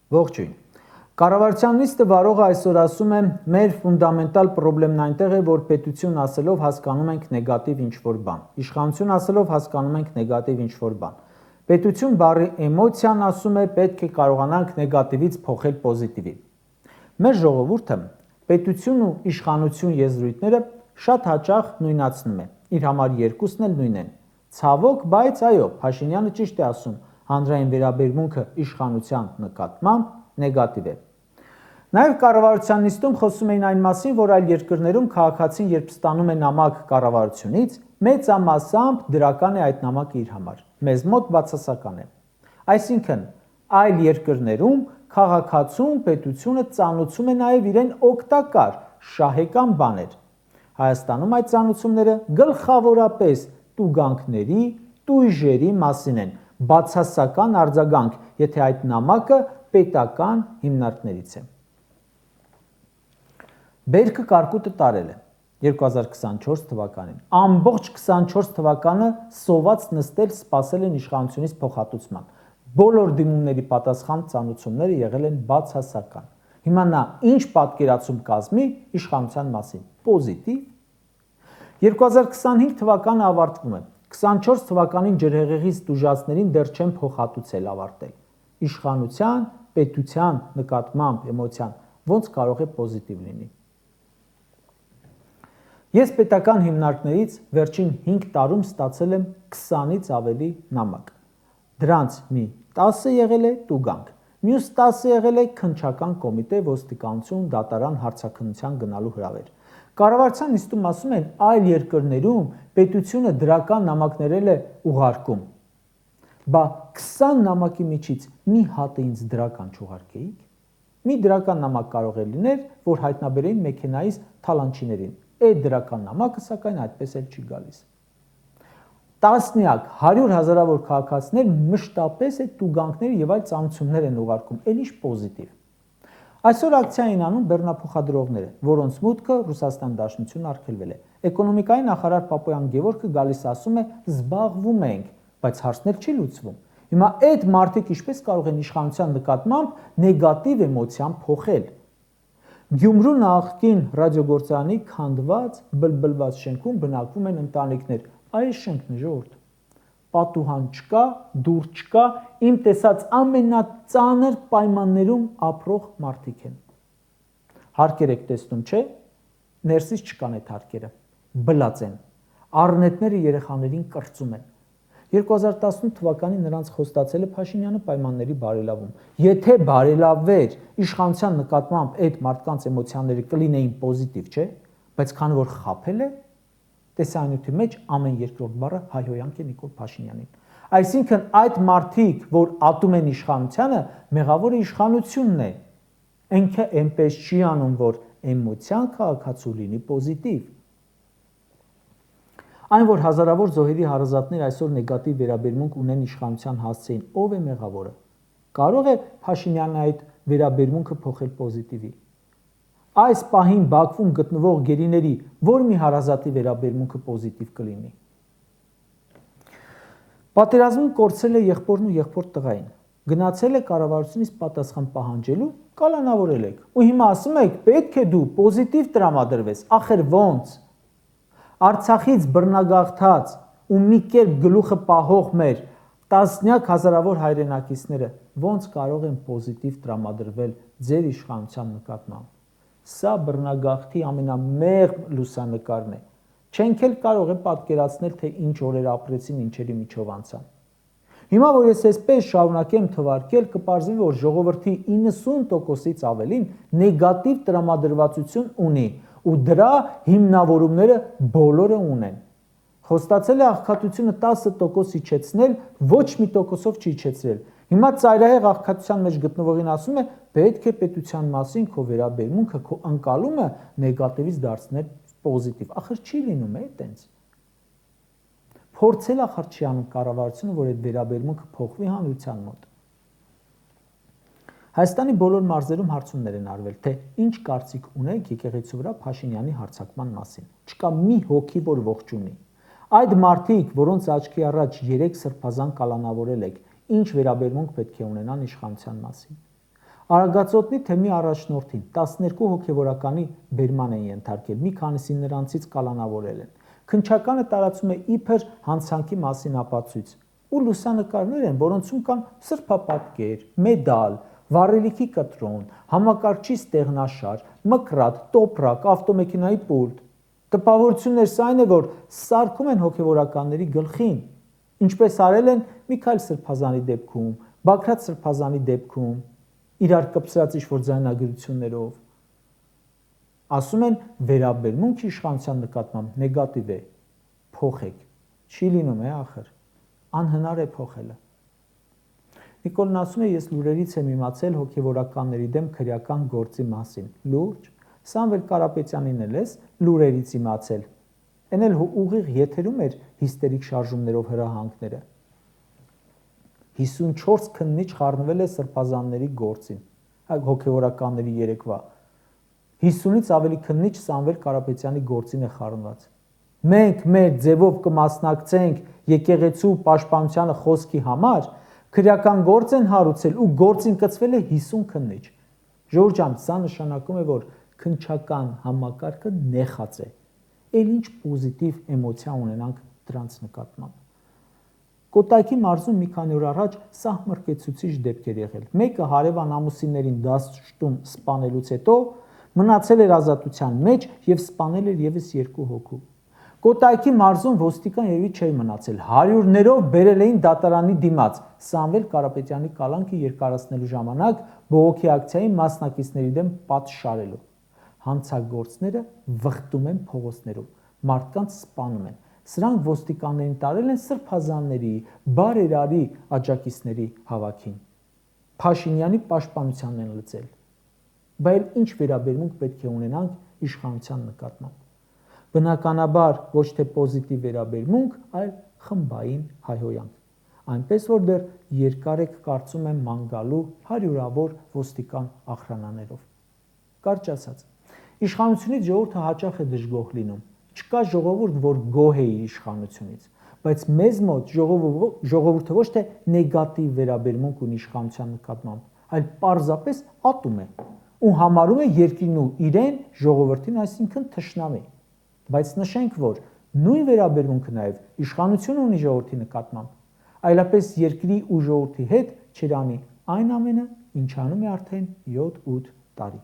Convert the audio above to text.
Ողջույն։ Կառավարության նիստը վարողը այսօր ասում է, մեր ֆունդամենտալ խնդիրն այնտեղ է, որ պետություն ասելով հասկանում ենք նեգատիվ ինչ-որ բան, իշխանություն ասելով հասկանում ենք նեգատիվ ինչ-որ բան։ Պետություն բառի էմոցիան ասում է, պետք է կարողանանք նեգատիվից փոխել պոզիտիվի։ Մեր ժողովուրդը պետություն ու իշխանություն եզրույթները շատ հաճախ նույնացնում է, իր համար երկուսն էլ նույն են։ Ցավոք, բայց այո, Փաշինյանը ճիշտ է ասում, հանրային վերաբերմունքը իշխանության նկատմամբ նեգատիվ է։ Նաև կառավարության նիստում խոսում էին այն մասին, որ այլ երկրներում քաղաքացին երբ ստանում է նամակ կառավարությունից, մեծամասամբ դրական է այդ նամակը իր համար, մեզ մոտ բացասական է։ Այսինքն, այլ երկրներում քաղաքացուն պետությունը ծանուցում է նաև իրեն օգտակար, շահեկան բաներ։ Հայաստանում այդ ծանուցումները գլխավորապես տուգանքների, տույժերի մասին են, բացասական արձագանք, եթե այդ նամակը պետական հիմնարկներից է։ Բերքը կարկուտը տարել է 2024 թվականին։ Ամբողջ 24 թվականը սոված նստել սպասել են իշխանությունից փոխհատուցման։ Բոլոր դիմումների պատասխան ծանուցումները եղել են բացասական։ Հիմա նա ինչ պատկերացում կազմի իշխանության մասին։ Պոզիտիվ։ 2025 թվականը ավարտվում է։ 24 թվականին ջրհեղեղից տուժածներին դեռ չեն փոխհատուցել ավարտել։ Իշխանության, պետության նկատմամբ էմոցիան ոնց կարող է պոզիտիվ լինի։ Ես պետական հիմնարկներից վերջին 5 տարում ստացել եմ 20-ից ավելի նամակ։ Դրանց մի 10-ը եղել է տուգանք, մյուս 10-ը եղել է քննչական կոմիտե, ոստիկանություն, դատարան հարցաքննության գնալու հրավեր։ Կառավարության նիստում ասում են, այլ երկրներում պետությունը դրական նամակներ է ուղարկում։ Բա 20 նամակի միջից մի հատ ինձ դրական չուղարկեիք։ Մի դրական նամակ կարող է լինել, որ հայտնաբերեին մեքենայից թալանչիներին։ Այդ դրական նամակը սակայն այդպես էլ չի գալիս։ Տասնյակ, 100 հազարավոր քաղաքացիներ մշտապես այդ տուգանքները եւ այլ ծանուցումներ են ուղարկում, էլ ինչ պոզիտիվ։ Այսօր ակցիա են անում բեռնափոխադրողները, որոնց մուտքը Ռուսաստան Դաշնություն արգելվել է։ Էկոնոմիկայի նախարար Պապոյան Գևորգը գալիս ասում է, զբաղվում ենք, բայց հարցներ չի լուծվում։ Հիմա այդ մարդիկ ինչպես կարող են իշխանության նկատմամբ նեգատիվ էմոցիան փոխել։ Գյումրու նախկին ռադիոգործարանի քանդված, բլբլված շենքում բնակվում են ընտանիքներ։ Այս շենքն է ժողովուրդ։ Պատուհան չկա, դուռ չկա, իմ տեսած ամենածանր պայմաններում ապրող մարդիկ են։ Հարկեր եք տեսնում, չէ՞։ Ներսից չկան այդ հարկերը։ Բլած են։ Առնետները երեխաներին կրծում են։ 2018 թվականին նրանց խոստացել է Փաշինյանը պայմանների բարելավում։ Եթե բարելավվեր իշխանության նկատմամբ այդ մարդկանց էմոցիաները կլինեին պոզիտիվ, չէ՞, բայց քանի որ խաբել է, տեսանյութի մեջ ամեն երկրորդ բառը հայհոյանք է Նիկոլ Փաշինյանին։ Այսինքն այդ մարդիկ, որ ատում են իշխանությանը, մեղավորը իշխանությունն է։ Ինքը այնպես չի անում, որ էմոցիան քաղաքացու լինի պոզիտիվ։ Այն, որ հազարավոր զոհերի հարազատներ այսօր նեգատիվ վերաբերմունք ունեն իշխանության հասցեին, ով է մեղավորը։ Կարող է Փաշինյանը այդ վերաբերմունքը փոխել պոզիտիվի։ Այս պահին Բաքվում գտնվող գերիների որ մի հարազատի վերաբերմունքը պոզիտիվ կլինի։ Պատերազմում կորցրել է եղբորն ու եղբոր տղային։ Գնացել է կառավարությունից պատասխան պահանջելու, կալանավորել եք։ Ու հիմա ասում եք, պետք է դու պոզիտիվ տրամադրվես, ախր ոնց։ Արցախից բռնագաղթած ու մի կերպ գլուխը պահող մեր տասնյակ հազարավոր հայրենակիցները ոնց կարող են պոզիտիվ տրամադրվել ձեր իշխանության նկատմամբ։ Սա բռնագաղթի ամենամեղմ լուսանկարն է։ Չենք էլ կարող է պատկերացնել, թե ինչ օրեր ապրեցին, ինչերի միջով անցան։ Հիմա որ ես այսպես շարունակեմ թվարկել, կպարզվի, որ ժողովրդի 90%-ից ավելին նեգատիվ տրամադրվածություն ունի ու դրա հիմնավորումները բոլորը ունեն։ Խոստացել է աղքատությունը 10% իջեցնել, ոչ մի տոկոսով չի իջեցրել։ Հիմա ծայրահեղ աղքատության մեջ գտնվողին ասում է, պետք է պետության մասին քո վերաբերմունքը, քո ընկալումը նեգատիվից դարձնել պոզիտիվ։ Ախր չի լինում է այտենց։ Փորձել ախր չի անում կառավարությունը, որ այդ վերաբերմունքը փոխվի հանրության մոտ։ Հայաստանի բոլոր մարզերում հարցումներ են արվել, թե ինչ կարծիք ունեք եկեղեցու վրա Փաշինյանի հարձակման մասին։ Չկա մի հոգի, որ ողջ ունի։ Այդ մարդիկ, որոնց աչքի առաջ 3 սրբազան կալանավորել եք, ինչ վերաբերմունք պետք է ունենան իշխանության մասին։ Արագածոտնի թեմի առաջնորդին 12 հոգևորականի բերման են ենթարկել, մի քանիսին նրանցից կալանավորել են։ Քննչականը տարածում է իբր հանցանքի մասին ապացույց, ու լուսանկարներ են, որոնցում կան սրբապատկեր, մեդալ, վառելիքի կտրոն, համակարգչի ստեղնաշար, մկրատ, տոպրակ, ավտոմեքենայի պուլտ։ Տպավորություններս այն է, որ սարքում են հոգևորականների գլխին, ինչպես արել են Միքայել Սրբազանի դեպքում, Բագրատ Սրբազանի դեպքում, իրար կպցրած ինչ-որ ձայնագրություններով։ Ասում են վերաբերմունք իշխանության նկատմամբ նեգատիվ է, փոխեք, չի լինում է ախր, անհնար է փոխելը։ Նիկոլն ասում է, ես լուրերից եմ իմացել հոգևորականների դեմ քրեական գործի մասին, լուրջ, Սամվել Կարապետյանին էլ ես լուրերից իմացել, են էլ ուղիղ եթերում էր հիստերիկ շարժումներով հրահանգները։ 54 քննիչ խառնվել է սրբազանների գործին, հոգևորականների երեկվա, 50-ից ավելի քննիչ Սամվել Կարապետյանի գործին է խառնված։ Մենք մեր ձևով կմասնակցենք եկեղեցու պաշտպանությանը խոսքի համար, քրեական գործ են հարուցել ու գործին կցվել է 50 քննիչ։ Ժողովուրդ ջան, սա նշանակում է, որ քննչական համակարգը նեխած է։ Էլ ինչ պոզիտիվ էմոցիա ունենանք դրանց նկատմամբ։ Կոտայքի մարզում մի քանի օր առաջ սահմռկեցուցիչ դեպքեր եղել։ Մեկը հարևան ամուսիններին դաշտում սպանելուց հետո մնացել էր ազատության մեջ եւ սպանել էր եւս 2 հոգու։ Կոտայքի մարզում ոստիկան երևի չէր մնացել, հարյուրներով բերել էին դատարանի դիմաց Սամվել Կարապետյանի կալանքը երկարացնելու ժամանակ բողոքի ակցիայի մասնակիցների դեմ պատշարելու։ Հանցագործները վխտում են փողոցներում, մարդկանց սպանում են։ Սրանք ոստիկաններին տարել են սրբազանների, բարերարի աջակիցների հավաքին։ Փաշինյանի պաշտպանությանն են լծել։ Բայց ինչ վերաբերմունք պետք է ունենանք իշխանության նկատմամբ։ Բնականաբար ոչ թե պոզիտիվ վերաբերմունք, այլ խմբային հայհոյանք։ Այնպես որ դեռ երկար եք կարծում եմ ման գալու հարյուրավոր ոստիկան ախրանաներով։ Կարճ ասած, իշխանությունից ժողովուրդը հաճախ է դժգոհ լինում։ Չկա ժողովուրդ, որ գոհ է իր իշխանությունից, բայց մեզ մոտ ժողովուրդը ոչ թե նեգատիվ վերաբերմունք ունի իշխանության նկատմամբ, այլ պարզապես ատում է ու համարում է երկիրն ու իրեն ժողովրդին, այսինքն թշնամի։ Բայց նշենք, որ նույն վերաբերմունքը նաև իշխանություն ունի ժողովրդի նկատմամբ, այլապես երկրի ու ժողովրդի հետ չեր անի այն ամենը, ինչ անում է արդեն 7-8 տարի։